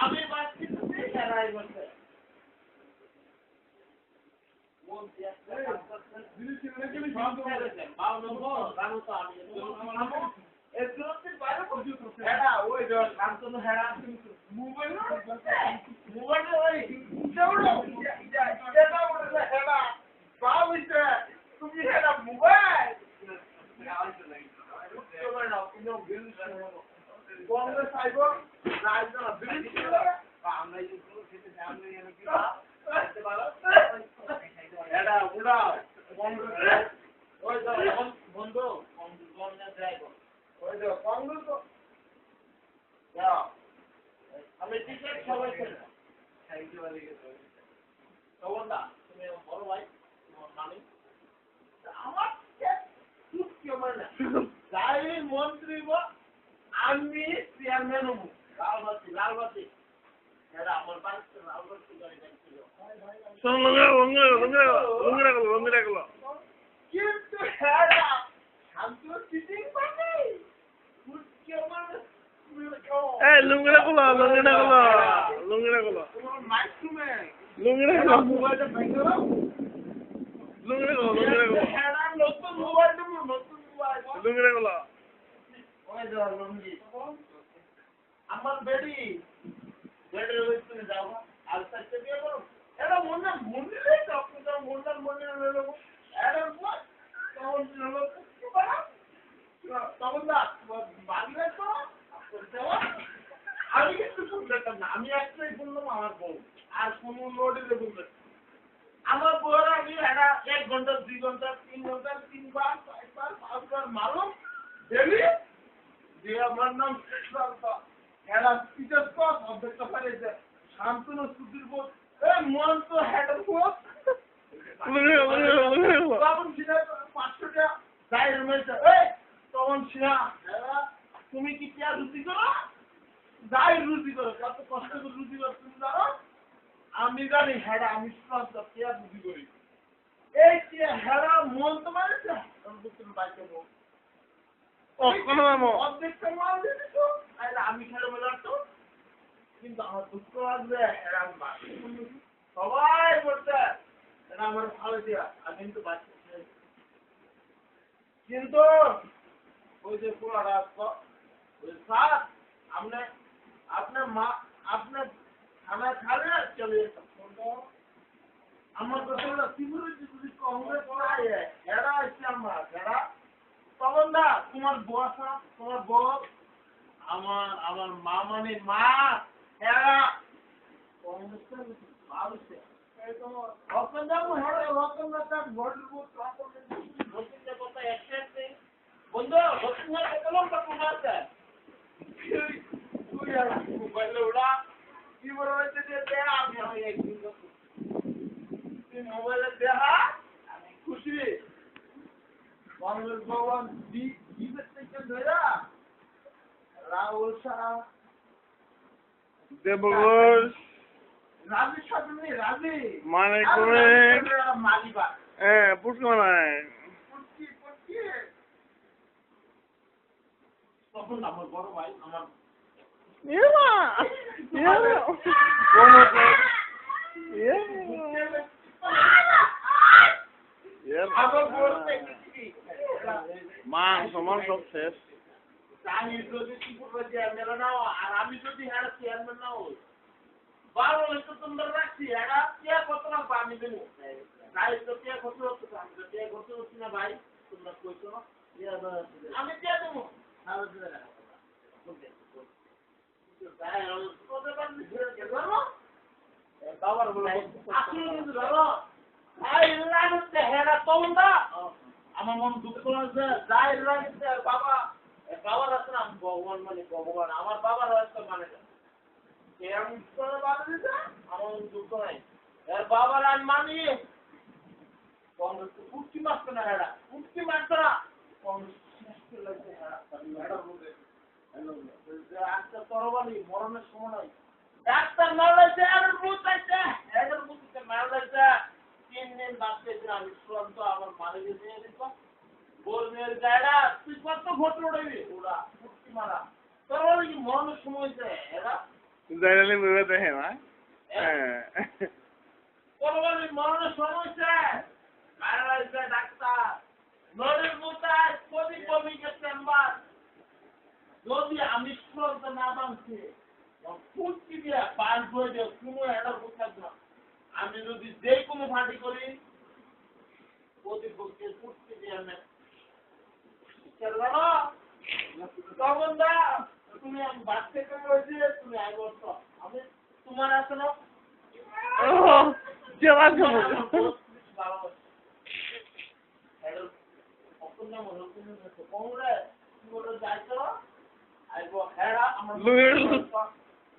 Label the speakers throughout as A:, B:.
A: আমি বাচ্চি তো হেরাই বলতে কংগ্রেস আইব আমি টিকেট সবাই তুমি বড় ভাই তোমার মালিক আমার যাই মন্ত্রী আমি চেয়ারম্যান হবো লালবাতি আমার বাড়িতে লালবাতি কিন্তু আমার বেডি বেডের যাও আর সাথে বিয়ে করো এটা মনে মন্দিরে মন্দিরে নেবো তখন বাগলে তো আমি কিন্তু শুনতাম না আমি একটাই বললাম আমার বউ আর কোন লোডে বললেন আমার বউরা আমি একটা 1 ঘন্টা 2 ঘন্টা 3 ঘন্টা 3 বার 4 বার 5 বার মারুম ডেলি যে আমার নাম এরা পিটার কস অবজেক্ট পারে যে শান্তনু সুধীর বোস মন তো হেডার বোস তখন ছিল 500 টাকা গায়ের মধ্যে তখন ছিল তুমি কি পেঁয়া রুটি করো গায়ের রুটি করো কত কষ্ট করে রুটি করো তুমি জানো আমি জানি হেডা আমি শুনতে পেঁয়া রুটি করি এই যে হেডা মন তো মারছে তুমি বাইকে বল অবজেক্ট মাল দিছো আমি খেলে বলতো কিন্তু আমার দুঃখ লাগবে হেডা সবাই বলছে এটা আমার ভালো দিয়া আমি কিন্তু বাচ্চা কিন্তু ওই যে পুরো রাস্তা ওই স্যার আপনার মা আপনার খানা খালে চলে আমার কথা হলো সিকিউরিটি যদি কংগ্রেস পায় এরা আছে আমার যারা তখন না তোমার বস তোমার বস আমার মা মানে মা এরা কংগ্রেস ভালো রতন যাবো হ্যাঁ রতন না তার বডির বুথ রতন যে কথা একসাথে বন্ধু রতন না কলম টা কুমারছে তুই আর মোবাইলে ওড়া কি বড় হইছে যে আমি একদিন তুই মোবাইলে দেখা আমি খুশি কংগ্রেস ভবন বিজেপি থেকে ধরা রাহুল শাহ
B: দেবঘোষ
A: রাজি সাথে নেই রাজি
B: মানে
A: মালিবা
B: পুষ্কমানায়
A: তখন আমার বড় ভাই আমার
B: মাংস সব শেষ
A: আমি যদি চেয়ারম্যান নাও আর আমি যদি হ্যাঁ চেয়ারম্যান নাও বারো হয়তো তোমরা রাখছি এরা কে কত না পানি দেবো তাই তো কে কত হচ্ছে আমি তো কে কত হচ্ছে না ভাই তোমরা কইছো আমি কে দেবো বাবার বলে আমার মন দুঃখ লাগছে যাই লাগছে বাবা বাবার আছে না ভগবান মানে ভগবান আমার বাবার হয়তো মানে আমার দুঃখ নাই এর বাবার আমি মানি কংগ্রেস পুষ্টি মারতো না হেরা পুষ্টি মারতো না কংগ্রেস আজকে তরবারি মরণের সময় নাই ডাক্তার মারলাইছে এর বুথ আছে এর বুথে মারলাইছে 3 দিন বাঁচতে আমি চূড়ান্ত আমার মারা গেছে মামনের গায়রা তুই কত ফটো উঠাবি ওরা ফুটকি মারা তোর বলে কি মরণের সময় যায় এরা
B: জাইরালি মুভি দেখে না
A: তোর বলে মরণের সময় যায় গায়রা এসে ডাক্তার নরের মোতায় কবি কবিকে চেম্বার যদি আমি শ্রদ্ধ না বাঁধছি ফুটকি দিয়ে পাঁচ বই দিয়ে কোনো একটা বুঝতে না আমি যদি যে কোনো ফাটি করি প্রতিপক্ষের ফুটকি দিয়ে আমি তখন দা তুমি আমি বাদ থেকে রয়েছে তুমি আগে বলছো আমি তোমার আছে না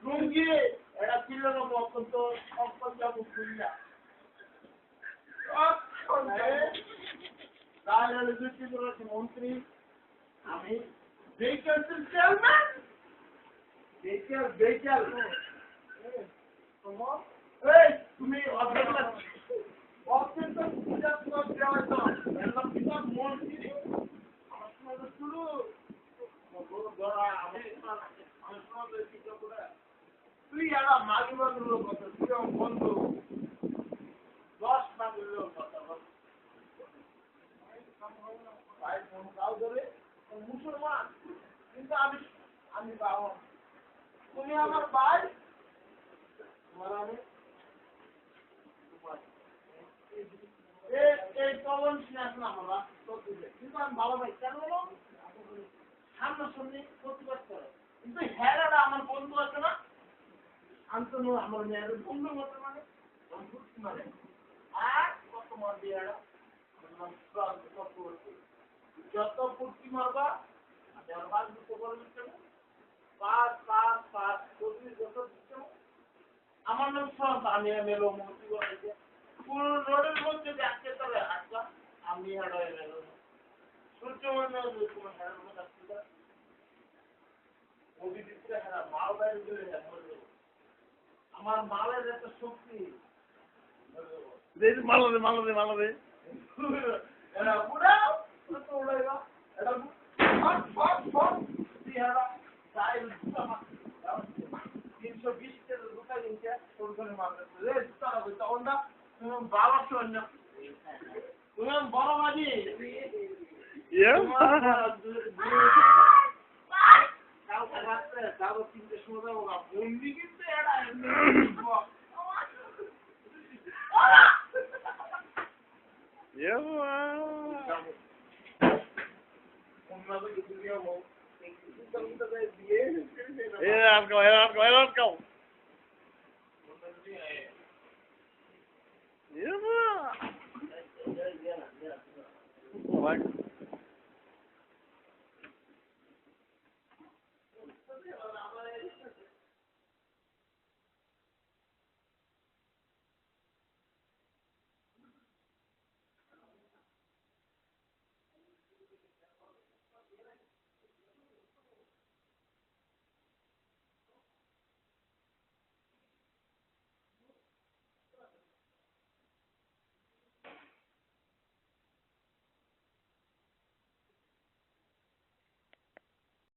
A: লুঙ্গি এটা ছিল না অত্যন্ত অত্যন্ত খুলিয়া মন্ত্রী আমি ভেহিকেলসের চেয়ারম্যান ভেহিকেল তুমি অত্যন্ত মন্ত্রী আমার সময় শুরু তুই একটা মাঝে মাঝে কথা তুই আমার বন্ধু 10 মাঝে কথা মুসলমান কিন্তু আমি বাবা তুমি আমার ভাই এই কলম সিনাস না বাবা কিন্তু আমি বাবা ভাই কেন বলো সামনাসামনি প্রতিবাদ করে কিন্তু হেরাটা আমার বন্ধু আছে না আমি তো আমার মেয়ের বন্ধুর মতো মানে আমি বুঝতে মানে আর কত মার দিয়ে যত ফুটকি মারবা আমি আর বাদ দিতে বলে দিচ্ছি পাঁচ যত দিচ্ছি আমার নাম সব আমি মেলো মন্ত্রী বলেছে পুরো রোডের মধ্যে যাচ্ছে তবে হাঁটবা আমি হাঁটাই মেলো সূর্য মনে তোমার হেরার মধ্যে আসতে ওই দিকটা হেরা মাল বাইরে চলে যায় আমার মালের একটা শক্তি
B: মালো দে
A: এরা পুরাও তো উড়াইবা এটা ফট দিহারা তাই 320 কে রুপা দিনছে ওরখানে মারতে রে তারা কইতা ওন্ডা তুমি বাবা শোন তুমি বড় মাঝি কালকে রাত্রে যাবো 3টে সময় যাবো বন্দি কিন্তু এরা
B: Let's go. Yeah.